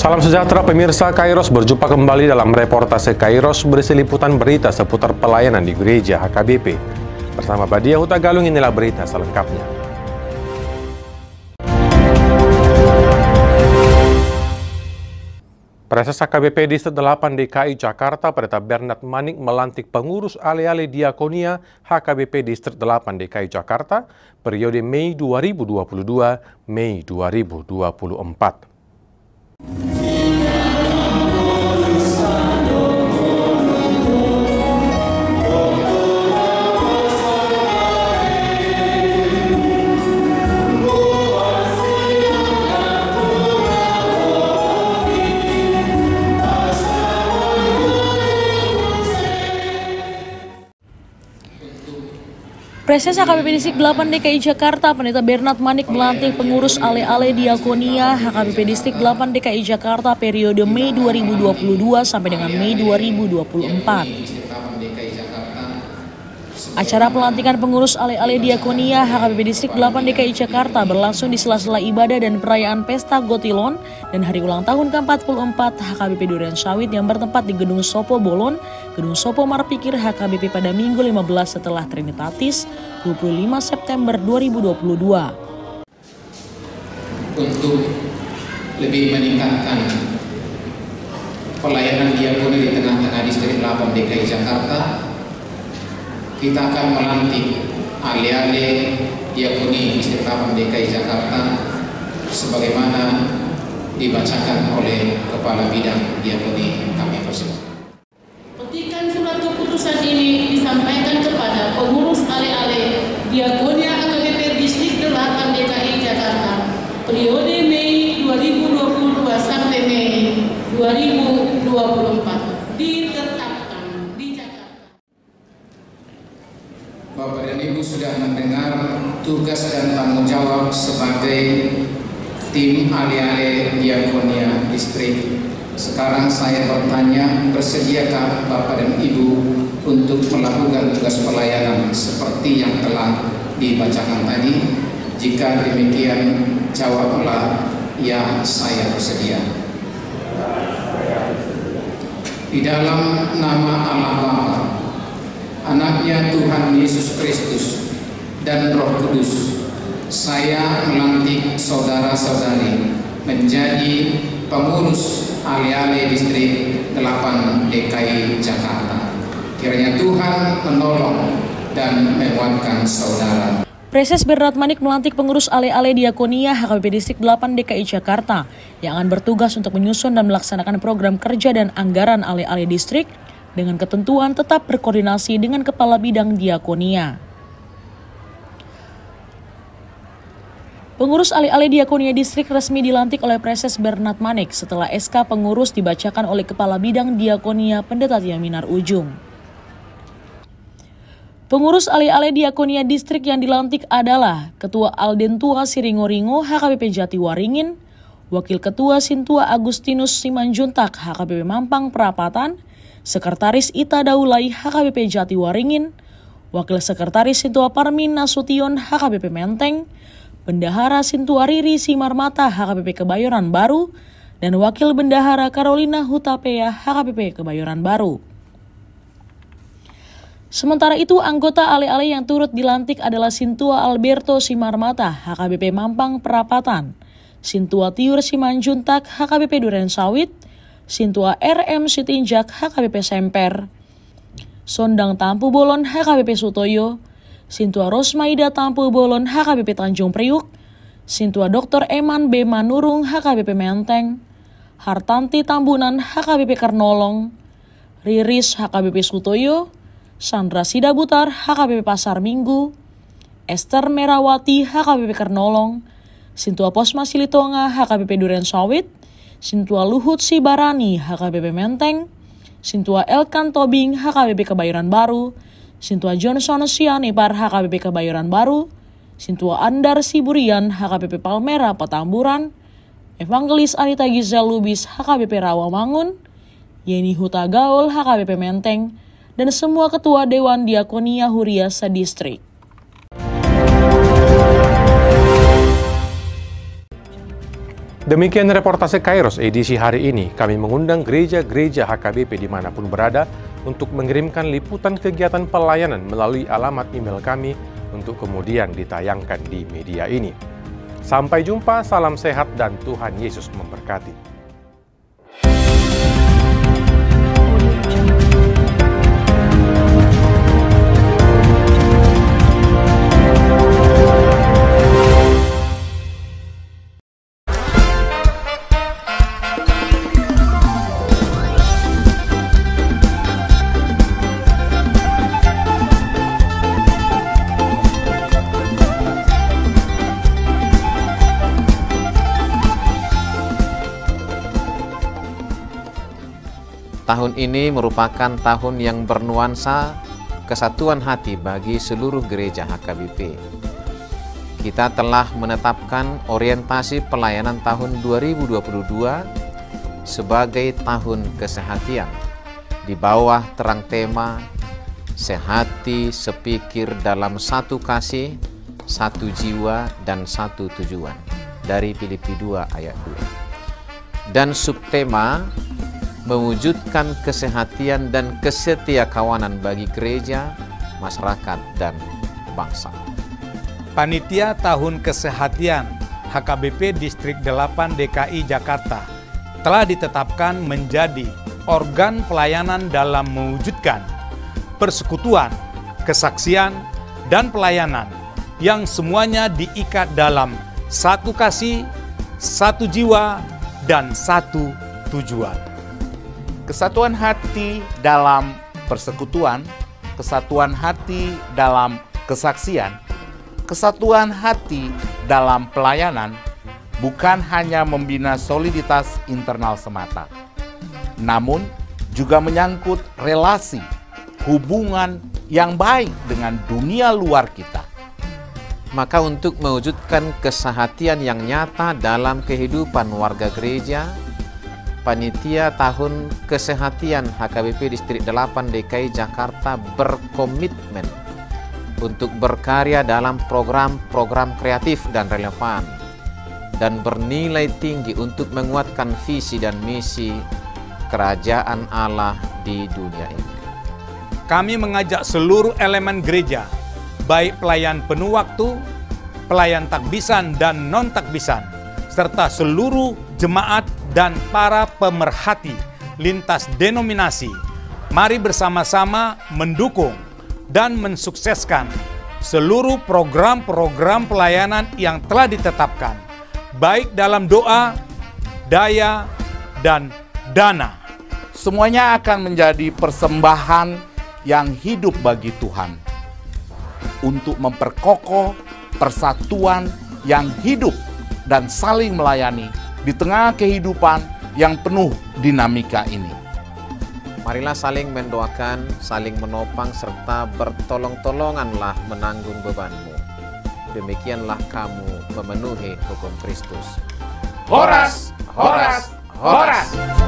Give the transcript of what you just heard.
Salam sejahtera pemirsa Kairos, berjumpa kembali dalam reportase Kairos berisi liputan berita seputar pelayanan di gereja HKBP. Bersama Badia Hutagalung, inilah berita selengkapnya. Preses HKBP Distrik 8 DKI Jakarta, Pendeta Bernard Manik melantik pengurus alih-alih diakonia HKBP Distrik 8 DKI Jakarta periode Mei 2022-Mei 2024. Preses HKBP Distrik 8 DKI Jakarta, Pendeta Bernard Manik melantik pengurus alih-alih diakonia HKBP Distrik 8 DKI Jakarta periode Mei 2022 sampai dengan Mei 2024. Acara pelantikan pengurus alih-alih diakonia HKBP Distrik 8 DKI Jakarta berlangsung di sela-sela ibadah dan perayaan Pesta Gotilon dan hari ulang tahun ke-44 HKBP Durian Sawit yang bertempat di Gedung Sopo Bolon, Gedung Sopo Marpikir HKBP pada Minggu 15 setelah Trinitatis 25 September 2022. Untuk lebih meningkatkan pelayanan diakoni di tengah-tengah Distrik 8 DKI Jakarta, kita akan melantik alih-alih diakoni Distrik 8 DKI Jakarta sebagaimana dibacakan oleh Kepala Bidang Diakoni kami tersebut. Petikan surat keputusan ini disampaikan kepada pengurus alih-alih diakonia HKBP Distrik 8 DKI Jakarta periode Mei 2022 sampai Mei 2024 ditetapkan di Jakarta. Bapak dan Ibu sudah mendengar tugas dan tanggung jawab sebagai tim alih-alih diakonia distrik. Sekarang saya bertanya, bersediakah Bapak dan Ibu untuk melakukan tugas pelayanan seperti yang telah dibacakan tadi? Jika demikian, jawablah, ya, saya bersedia. Di dalam nama Allah Bapa, Anaknya Tuhan Yesus Kristus, dan Roh Kudus, saya melantik saudara-saudari menjadi pengurus alih-alih Distrik 8 DKI Jakarta. Kiranya Tuhan menolong dan menguatkan saudara. Preses Bernard Manik melantik pengurus alih-alih diakonia HKBP Distrik 8 DKI Jakarta yang akan bertugas untuk menyusun dan melaksanakan program kerja dan anggaran alih-alih distrik dengan ketentuan tetap berkoordinasi dengan Kepala Bidang Diakonia. Pengurus alih-alih diakonia distrik resmi dilantik oleh Preses Bernard Manik setelah SK pengurus dibacakan oleh Kepala Bidang Diakonia Pendeta Tiaminar Ujung. Pengurus alih-alih diakonia distrik yang dilantik adalah Ketua Aldentua Siringo-Ringo HKBP Jatiwaringin, Wakil Ketua Sintua Agustinus Simanjuntak HKBP Mampang Perapatan, Sekretaris Ita Daulay HKBP Jatiwaringin, Wakil Sekretaris Sintua Parmin Nasution HKBP Menteng, Bendahara Sintua Riri Simarmata HKBP Kebayoran Baru, dan Wakil Bendahara Carolina Hutapea HKBP Kebayoran Baru. Sementara itu, anggota alih-alih yang turut dilantik adalah Sintua Alberto Simarmata HKBP Mampang Perapatan, Sintua Tiur Simanjuntak HKBP Duren Sawit, Sintua RM Sitinjak HKBP Semper, Sondang Tampu Bolon HKBP Sutoyo, Sintua Rosmaida Tampu Bolon HKBP Tanjung Priuk, Sintua Dr. Eman B. Manurung HKBP Menteng, Hartanti Tambunan HKBP Kernolong, Riris HKBP Sutoyo, Sandra Sidabutar HKBP Pasar Minggu, Esther Merawati HKBP Kernolong, Sintua Posma Silitonga HKBP Duren Sawit, Sintua Luhut Sibarani HKBP Menteng, Sintua Elkan Tobing HKBP Kebayoran Baru, Sintua Johnson Sianipar HKBP Kebayoran Baru, Sintua Andar Siburian HKBP Palmera Petamburan, Evangelis Anita Gizel Lubis HKBP Rawamangun, Yeni Huta Gaul HKBP Menteng, dan semua Ketua Dewan Diakonia Huria se-distrik. Demikian reportase Kairos edisi hari ini. Kami mengundang gereja-gereja HKBP dimanapun berada untuk mengirimkan liputan kegiatan pelayanan melalui alamat email kami untuk kemudian ditayangkan di media ini. Sampai jumpa, salam sehat dan Tuhan Yesus memberkati. Tahun ini merupakan tahun yang bernuansa kesatuan hati bagi seluruh gereja HKBP. Kita telah menetapkan orientasi pelayanan tahun 2022 sebagai tahun kesehatian di bawah terang tema sehati sepikir dalam satu kasih, satu jiwa, dan satu tujuan dari Filipi 2 ayat 2. Dan subtema mewujudkan kesehatian dan kesetiakawanan bagi gereja, masyarakat, dan bangsa. Panitia Tahun Kesehatian HKBP Distrik 8 DKI Jakarta telah ditetapkan menjadi organ pelayanan dalam mewujudkan persekutuan, kesaksian, dan pelayanan yang semuanya diikat dalam satu kasih, satu jiwa, dan satu tujuan. Kesatuan hati dalam persekutuan, kesatuan hati dalam kesaksian, kesatuan hati dalam pelayanan bukan hanya membina soliditas internal semata, namun juga menyangkut relasi, hubungan yang baik dengan dunia luar kita. Maka untuk mewujudkan kesehatian yang nyata dalam kehidupan warga gereja, Panitia Tahun Kesehatian HKBP Distrik 8 DKI Jakarta berkomitmen untuk berkarya dalam program-program kreatif dan relevan dan bernilai tinggi untuk menguatkan visi dan misi kerajaan Allah di dunia ini. Kami mengajak seluruh elemen gereja, baik pelayan penuh waktu, pelayan takbisan dan non-takbisan, serta seluruh jemaat dan para pemerhati lintas denominasi, mari bersama-sama mendukung dan mensukseskan seluruh program-program pelayanan yang telah ditetapkan, baik dalam doa, daya, dan dana. Semuanya akan menjadi persembahan yang hidup bagi Tuhan untuk memperkokoh persatuan yang hidup dan saling melayani di tengah kehidupan yang penuh dinamika ini. Marilah saling mendoakan, saling menopang, serta bertolong-tolonganlah menanggung bebanmu. Demikianlah kamu memenuhi hukum Kristus. Horas, horas, horas!